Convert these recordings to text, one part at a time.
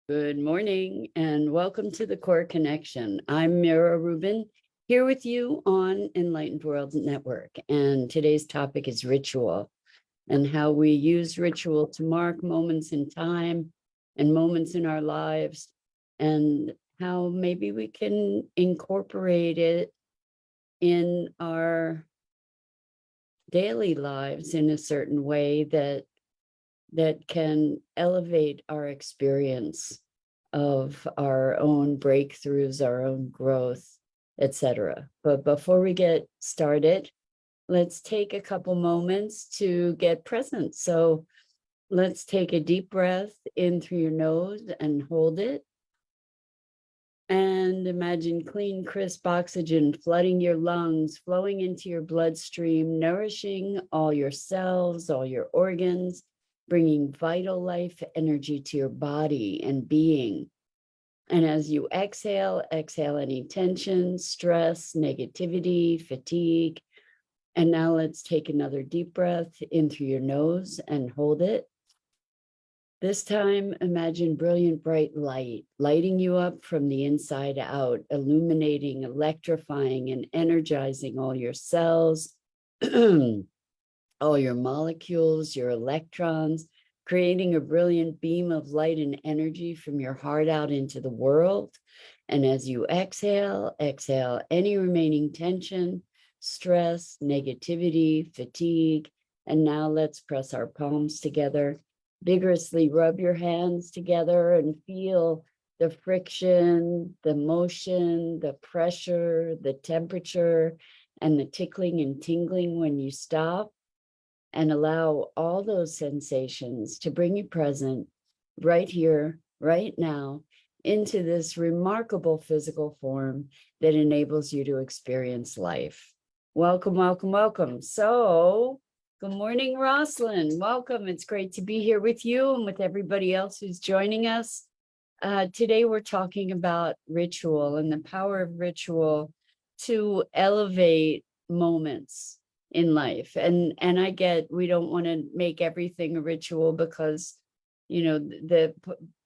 Good morning and welcome to the Core Connection. I'm Mira Rubin here with you on Enlightened World Network. And today's topic is ritual and how we use ritual to mark moments in time and moments in our lives, and how maybe we can incorporate it in our daily lives in a certain way that can elevate our experience of our own breakthroughs, our own growth, etc. But before we get started, let's take a couple moments to get present. So let's take a deep breath in through your nose and hold it. And imagine clean, crisp oxygen flooding your lungs, flowing into your bloodstream, nourishing all your cells, all your organs, bringing vital life energy to your body and being. And as you exhale any tension, stress, negativity, fatigue. And now let's take another deep breath in through your nose and hold it. This time, imagine brilliant, bright light, lighting you up from the inside out, illuminating, electrifying, and energizing all your cells, all your molecules, your electrons, creating a brilliant beam of light and energy from your heart out into the world. And as you exhale any remaining tension, stress, negativity, fatigue. And now let's press our palms together. Vigorously rub your hands together and feel the friction, the motion, the pressure, the temperature, and the tickling and tingling when you stop. And allow all those sensations to bring you present right here, right now, into this remarkable physical form that enables you to experience life. Welcome, welcome, welcome. So, good morning, Rosalind. Welcome. It's great to be here with you and with everybody else who's joining us. Today, we're talking about ritual and the power of ritual to elevate moments in life. And I get, we don't want to make everything a ritual because, the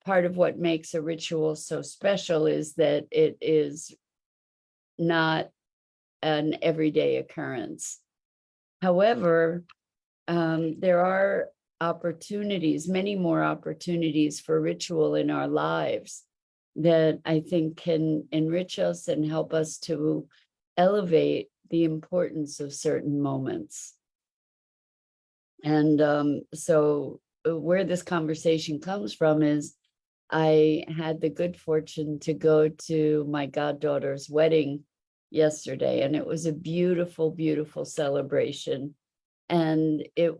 part of what makes a ritual so special is that it is not an everyday occurrence. However, there are opportunities, many more opportunities for ritual in our lives that I think can enrich us and help us to elevate the importance of certain moments. And so where this conversation comes from is I had the good fortune to go to my goddaughter's wedding yesterday, and it was a beautiful, beautiful celebration. And it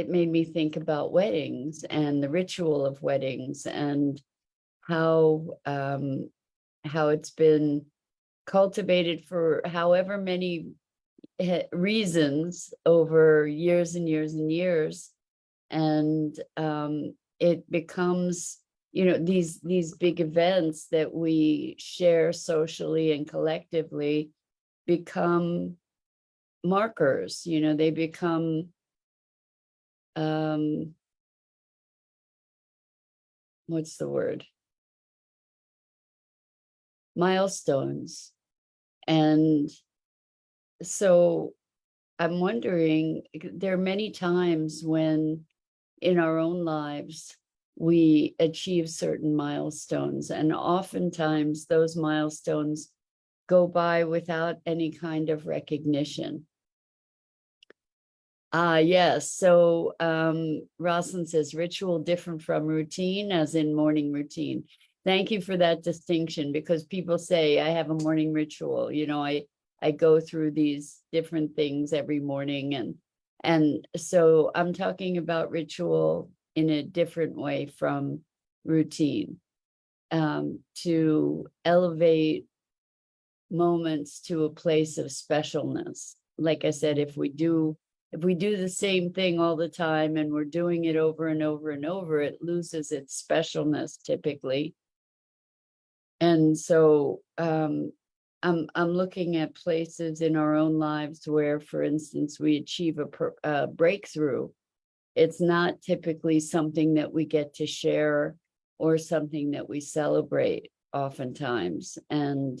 made me think about weddings and the ritual of weddings and how it's been cultivated for however many reasons over years and years and years. And it becomes, these big events that we share socially and collectively become markers. They become what's the word? Milestones. And so I'm wondering, there are many times when in our own lives we achieve certain milestones, and oftentimes those milestones go by without any kind of recognition. Yes. So Rosalind says ritual different from routine, as in morning routine. Thank you for that distinction, because people say I have a morning ritual. I go through these different things every morning, and so I'm talking about ritual in a different way from routine, to elevate moments to a place of specialness. Like I said, if we do the same thing all the time and we're doing it over and over and over, it loses its specialness typically. And so I'm looking at places in our own lives where, for instance, we achieve a breakthrough. It's not typically something that we get to share or something that we celebrate oftentimes. And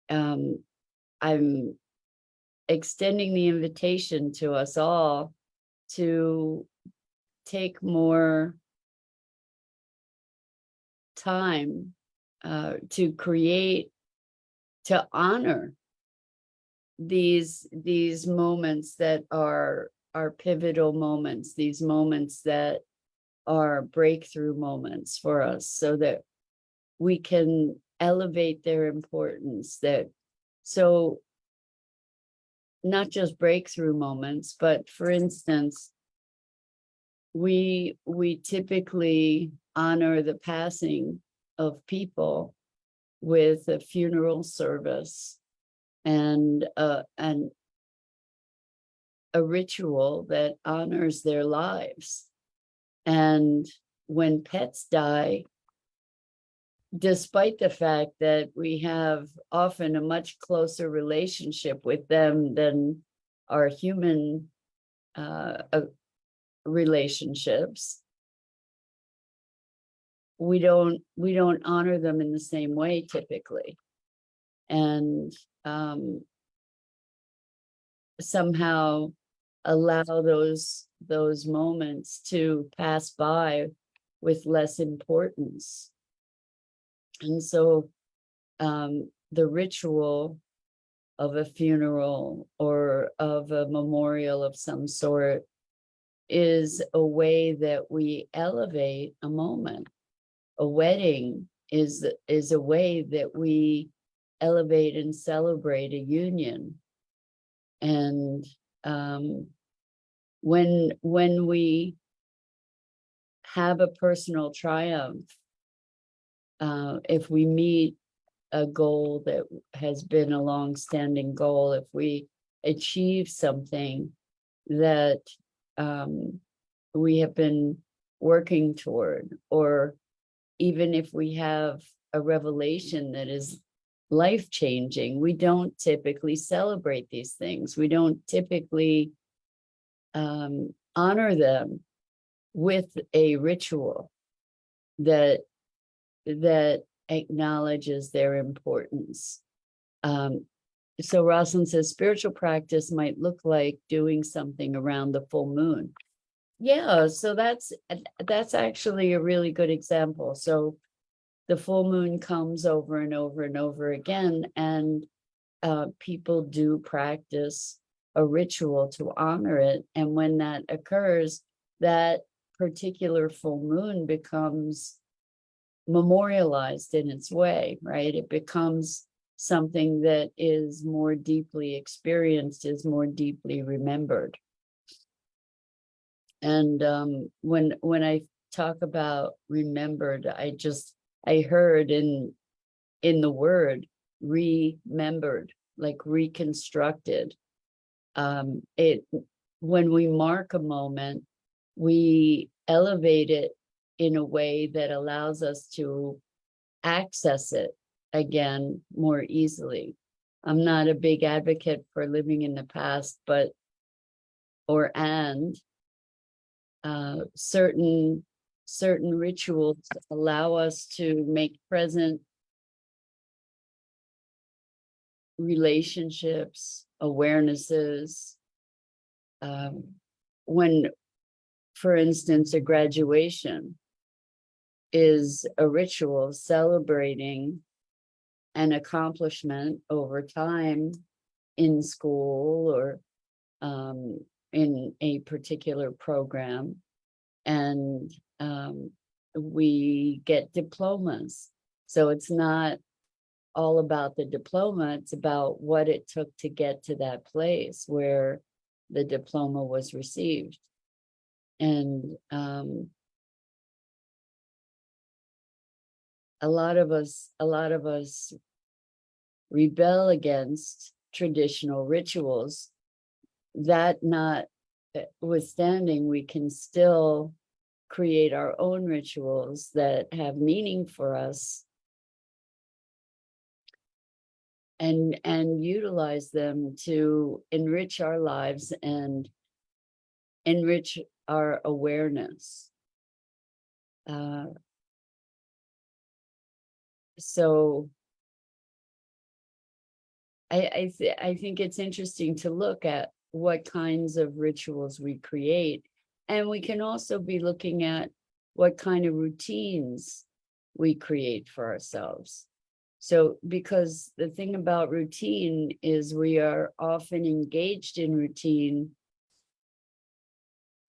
I'm extending the invitation to us all to take more time to create, to honor these moments that are pivotal moments, these moments that are breakthrough moments for us, so that we can elevate their importance. That, so not just breakthrough moments, but for instance, we typically honor the passing of people with a funeral service and a ritual that honors their lives. And when pets die, despite the fact that we have often a much closer relationship with them than our human relationships, we don't honor them in the same way typically, and somehow allow those moments to pass by with less importance. And so the ritual of a funeral or of a memorial of some sort is a way that we elevate a moment. A wedding is a way that we elevate and celebrate a union. And when we have a personal triumph, if we meet a goal that has been a long-standing goal, if we achieve something that we have been working toward, or even if we have a revelation that is life-changing, we don't typically celebrate these things. We don't typically honor them with a ritual that acknowledges their importance. So Rosalind says spiritual practice might look like doing something around the full moon. Yeah, so that's actually a really good example. So the full moon comes over and over and over again, and people do practice a ritual to honor it. And when that occurs, that particular full moon becomes memorialized in its way, right? It becomes something that is more deeply experienced, is more deeply remembered. And when I talk about remembered, I heard in the word remembered, like reconstructed. When we mark a moment, we elevate it in a way that allows us to access it again more easily. I'm not a big advocate for living in the past, but certain rituals allow us to make present relationships, awarenesses. When, for instance, a graduation is a ritual celebrating an accomplishment over time in school or in a particular program, and we get diplomas. So it's not all about the diploma, it's about what it took to get to that place where the diploma was received. And a lot of us rebel against traditional rituals. That notwithstanding, we can still create our own rituals that have meaning for us, and utilize them to enrich our lives and enrich our awareness. So I think it's interesting to look at what kinds of rituals we create. And we can also be looking at what kind of routines we create for ourselves. So, because the thing about routine is we are often engaged in routine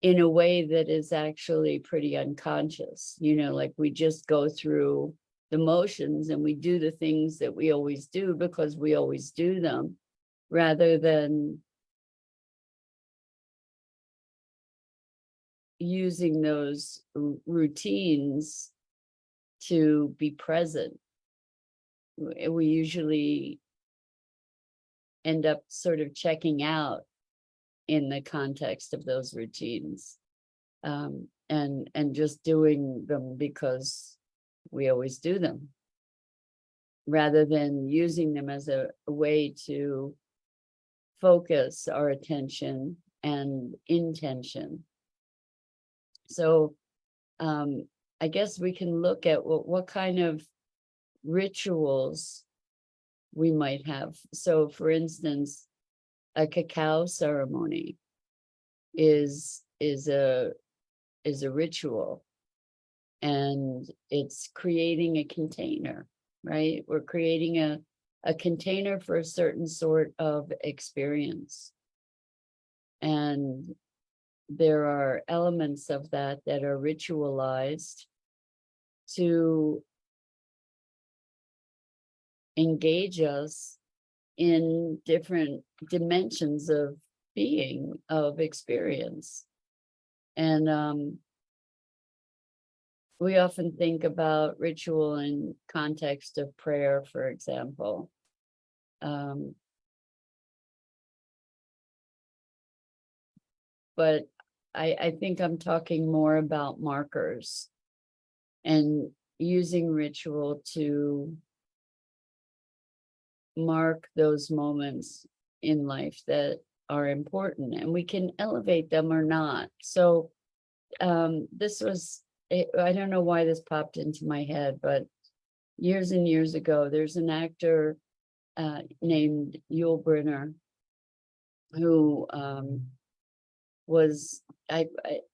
in a way that is actually pretty unconscious, like we just go through the motions and we do the things that we always do because we always do them, rather than using those routines to be present. We usually end up sort of checking out in the context of those routines, and just doing them because we always do them, rather than using them as a way to focus our attention and intention. So I guess we can look at what kind of rituals we might have. So, for instance, a cacao ceremony is a ritual, and it's creating a container, right? We're creating a container for a certain sort of experience, and there are elements of that that are ritualized to engage us in different dimensions of being, of experience. And we often think about ritual in context of prayer, for example. Um, but I think I'm talking more about markers and using ritual to mark those moments in life that are important, and we can elevate them or not. So this was, I don't know why this popped into my head, but years and years ago, there's an actor named Yul Brynner who was,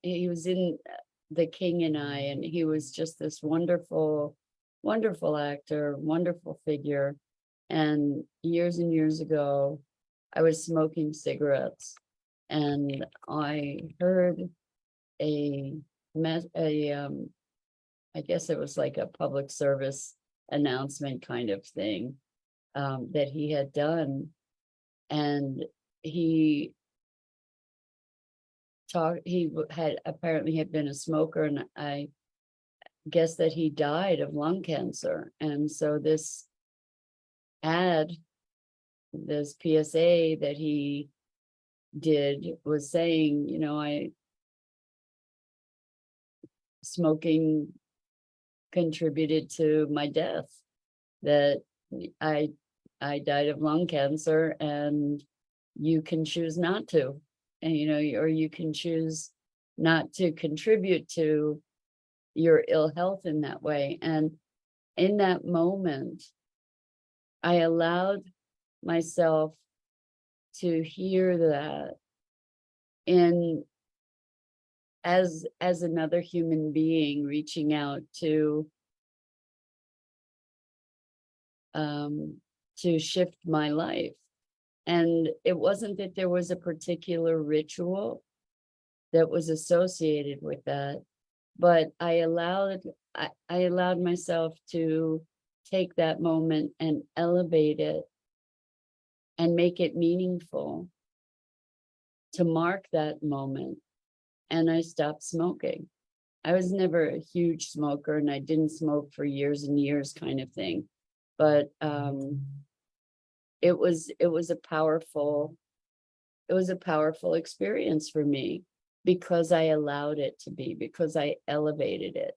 he was in The King and I, and he was just this wonderful, wonderful actor, wonderful figure. And years ago, I was smoking cigarettes, and I heard a I guess it was like a public service announcement kind of thing, that he had done, and he had apparently had been a smoker, and I guess that he died of lung cancer. And so this ad, this PSA that he did was saying, smoking contributed to my death, that I I died of lung cancer, and you can choose not to, and or you can choose not to contribute to your ill health in that way. And in that moment, I allowed myself to hear that in as another human being reaching out to shift my life. And it wasn't that there was a particular ritual that was associated with that, but I allowed myself to take that moment and elevate it and make it meaningful, to mark that moment. And I stopped smoking. I was never a huge smoker, and I didn't smoke for years and years, kind of thing. But it was a powerful experience for me, because I allowed it to be, because I elevated it.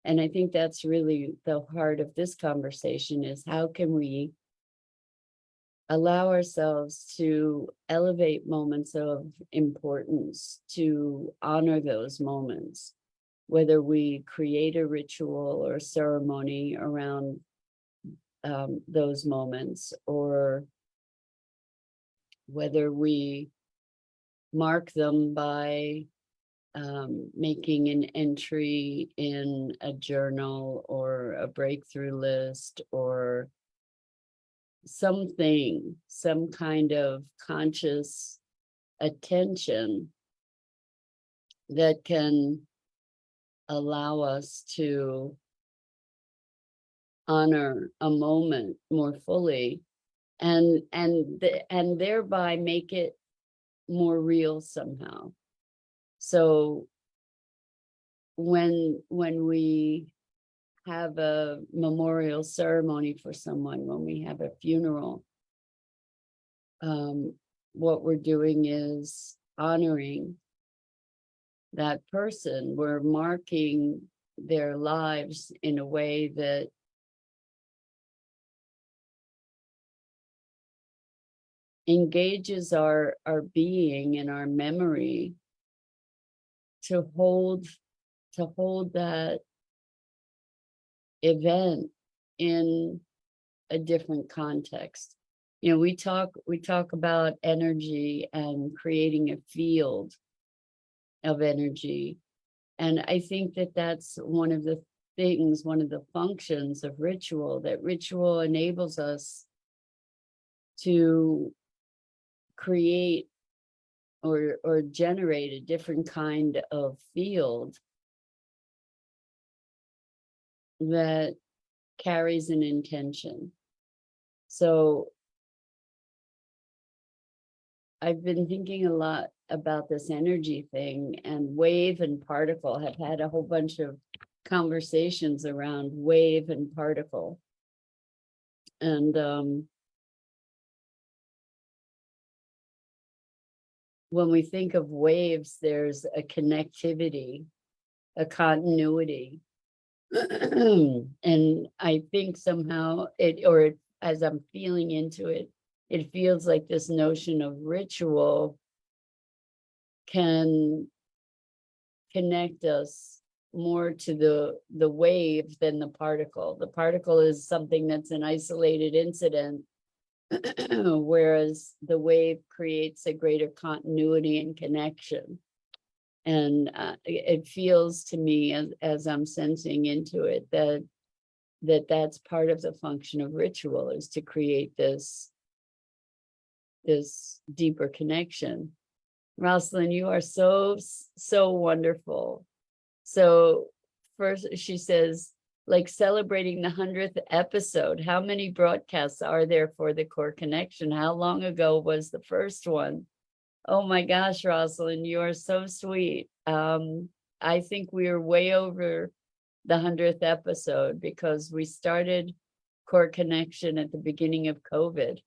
And I think that's really the heart of this conversation, is how can we allow ourselves to elevate moments of importance, to honor those moments, whether we create a ritual or ceremony around those moments, or whether we mark them by making an entry in a journal or a breakthrough list, or something, some kind of conscious attention that can allow us to honor a moment more fully, and thereby make it more real somehow. So when we have a memorial ceremony for someone, when we have a funeral, what we're doing is honoring that person. We're marking their lives in a way that engages our being and our memory to hold that event in a different context. You know, we talk about energy and creating a field of energy, and I think that that's one of the things, one of the functions of ritual, that ritual enables us to create or generate a different kind of field that carries an intention. So I've been thinking a lot about this energy thing, and wave and particle. Have had a whole bunch of conversations around wave and particle. And when we think of waves, there's a connectivity, a continuity. And I think somehow as I'm feeling into it, it feels like this notion of ritual can connect us more to the wave than the particle. The particle is something that's an isolated incident, whereas the wave creates a greater continuity and connection. And it feels to me, as I'm sensing into it, that's part of the function of ritual, is to create this deeper connection. Rosalind, you are so wonderful. So first, she says, like celebrating the 100th episode, how many broadcasts are there for the core connection? How long ago was the first one? Oh my gosh, Rosalind, you are so sweet. I think we are way over the 100th episode, because we started Core Connection at the beginning of COVID.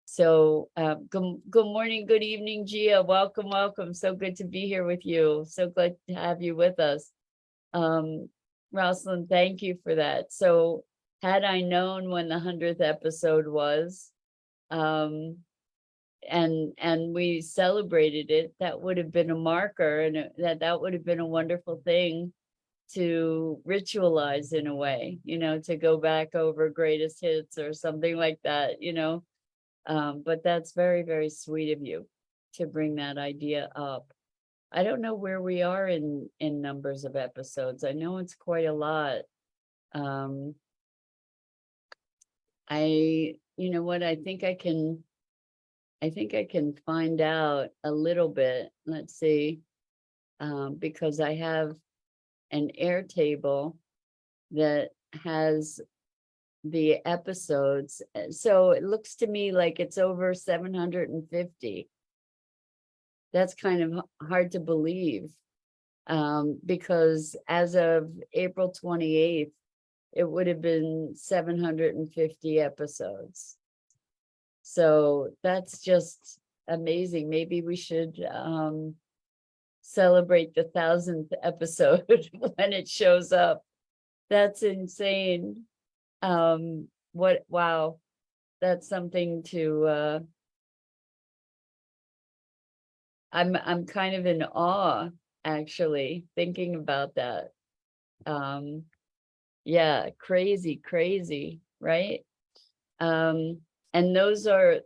So good morning, good evening, Gia. Welcome, welcome. So good to be here with you. So glad to have you with us. Rosalind, thank you for that. So had I known when the 100th episode was, and we celebrated it, that would have been a marker, and that would have been a wonderful thing to ritualize in a way, you know, to go back over greatest hits or something like that, you know. But that's very, very sweet of you to bring that idea up. I don't know where we are in numbers of episodes. I know it's quite a lot. You know what, I think I can find out a little bit. Let's see, because I have an Airtable that has the episodes. So it looks to me like it's over 750. That's kind of hard to believe, because as of April 28th, it would have been 750 episodes. So that's just amazing. Maybe we should celebrate the 1,000th episode when it shows up. That's insane. Wow, that's something to I'm kind of in awe, actually, thinking about that. Yeah, crazy, right? And those are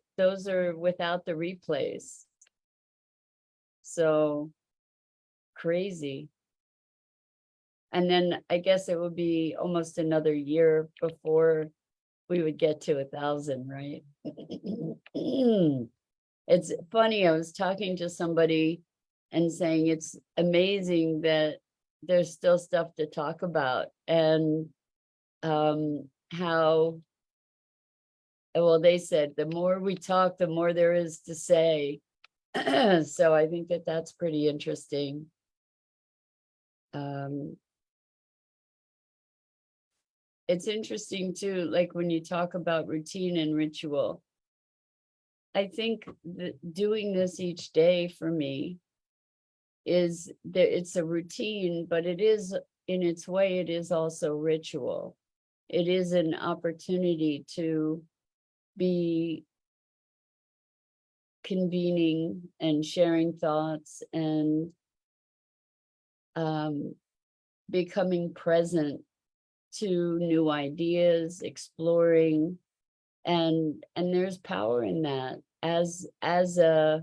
without the replays. So crazy. And then I guess it would be almost another year before we would get to 1,000, right? It's funny, I was talking to somebody and saying it's amazing that there's still stuff to talk about, and how, well, they said the more we talk, the more there is to say. So I think that that's pretty interesting. It's interesting too, like when you talk about routine and ritual, I think that doing this each day for me is that it's a routine, but it is, in its way, it is also ritual. It is an opportunity to be convening and sharing thoughts and becoming present to new ideas, exploring, and there's power in that as a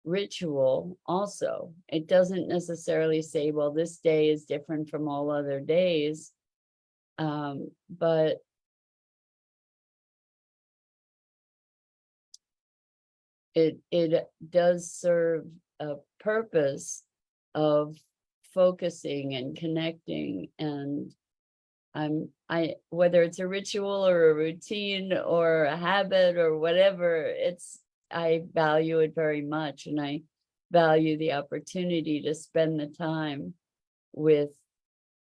ritual. Also, it doesn't necessarily say, well, this day is different from all other days, but it does serve a purpose of focusing and connecting. And I whether it's a ritual or a routine or a habit or whatever, I value it very much, and I value the opportunity to spend the time with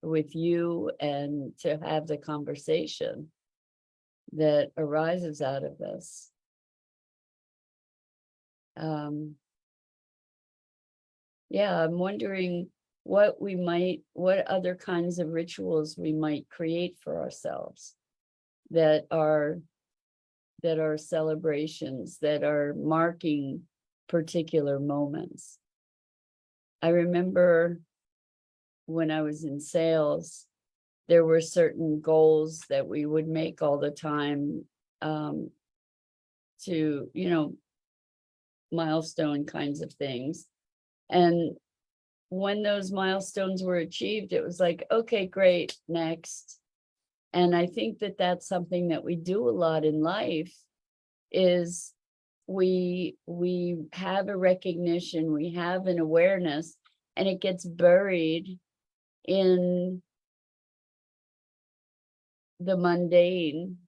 you and to have the conversation that arises out of this. Yeah, I'm wondering what other kinds of rituals we might create for ourselves that are celebrations, that are marking particular moments. I remember when I was in sales, there were certain goals that we would make all the time, to, milestone kinds of things. And when those milestones were achieved, it was like, okay, great, next. And I think that that's something that we do a lot in life, is we have a recognition, we have an awareness, and it gets buried in the mundane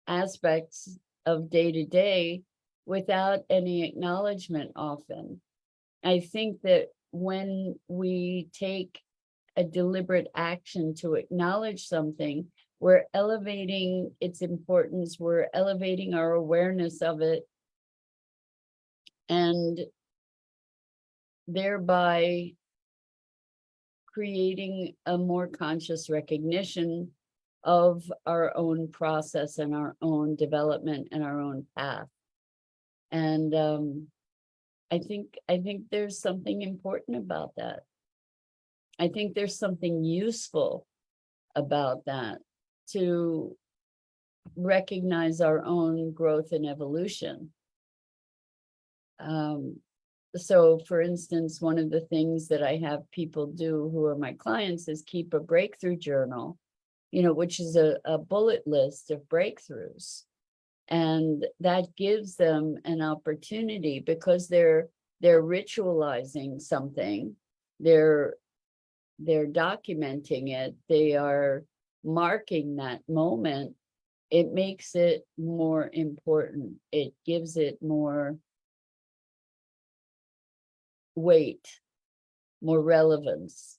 aspects of day to day without any acknowledgement often. I think that when we take a deliberate action to acknowledge something, we're elevating its importance, we're elevating our awareness of it, and thereby creating a more conscious recognition of our own process and our own development and our own path. And I think there's something important about that. I think there's something useful about that, to recognize our own growth and evolution. So for instance, one of the things that I have people do who are my clients is keep a breakthrough journal, which is a bullet list of breakthroughs. And that gives them an opportunity, because they're ritualizing something, they're documenting it, they are marking that moment. It makes it more important, it gives it more weight, more relevance.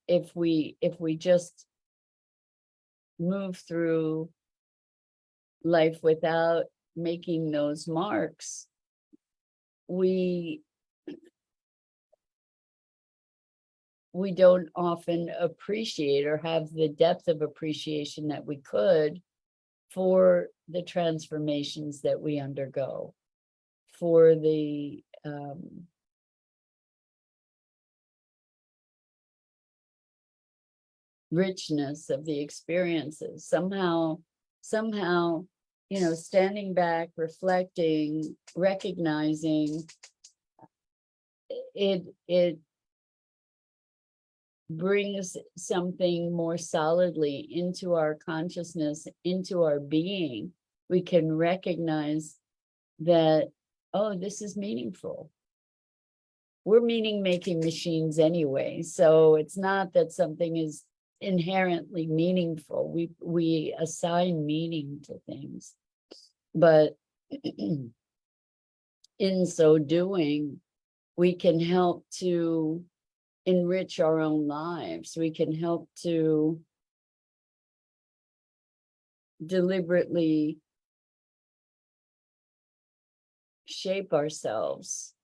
If we just move through life without making those marks, we don't often appreciate or have the depth of appreciation that we could for the transformations that we undergo, for the richness of the experiences. Somehow somehow, standing back, reflecting, recognizing it brings something more solidly into our consciousness, into our being. We can recognize that, oh, this is meaningful. We're meaning-making machines anyway, so it's not that something is inherently meaningful. We assign meaning to things, but in so doing, we can help to enrich our own lives. We can help to deliberately shape ourselves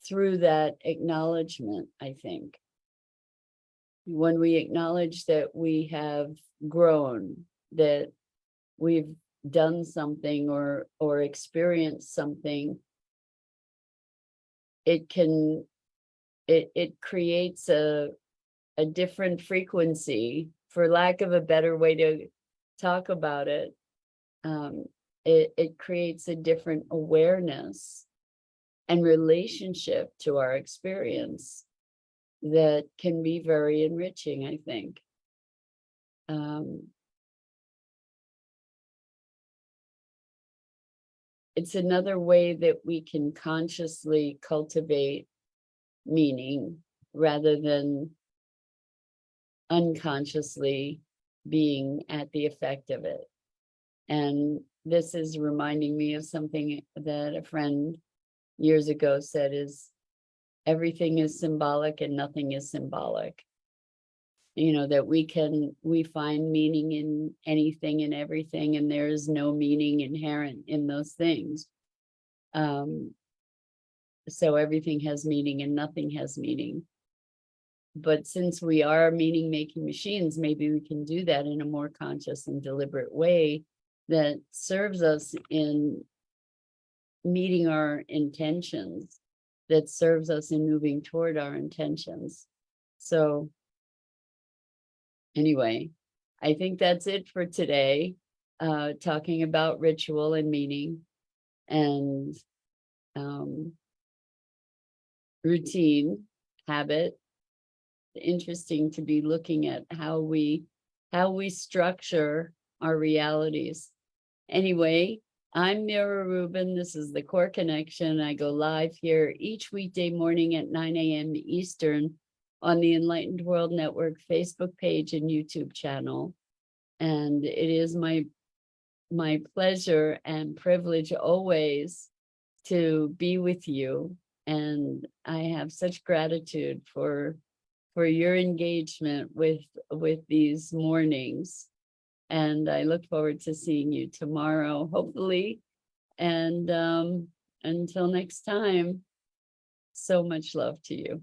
through that acknowledgement, I think. When we acknowledge that we have grown, that we've done something or experienced something, it creates a different frequency, for lack of a better way to talk about it. It creates a different awareness and relationship to our experience that can be very enriching, I think. It's another way that we can consciously cultivate meaning rather than unconsciously being at the effect of it. And this is reminding me of something that a friend years ago said, is everything is symbolic and nothing is symbolic. That we find meaning in anything and everything, and there is no meaning inherent in those things. So everything has meaning and nothing has meaning. But since we are meaning-making machines, maybe we can do that in a more conscious and deliberate way that serves us in meeting our intentions, that serves us in moving toward our intentions. So anyway, I think that's it for today, talking about ritual and meaning and routine, habit. Interesting to be looking at how we structure our realities. Anyway, I'm Mira Rubin. This is the Core Connection. I go live here each weekday morning at 9 a.m. Eastern on the Enlightened World Network Facebook page and YouTube channel. And it is my pleasure and privilege always to be with you. And I have such gratitude for your engagement with these mornings. And I look forward to seeing you tomorrow, hopefully. And until next time, so much love to you.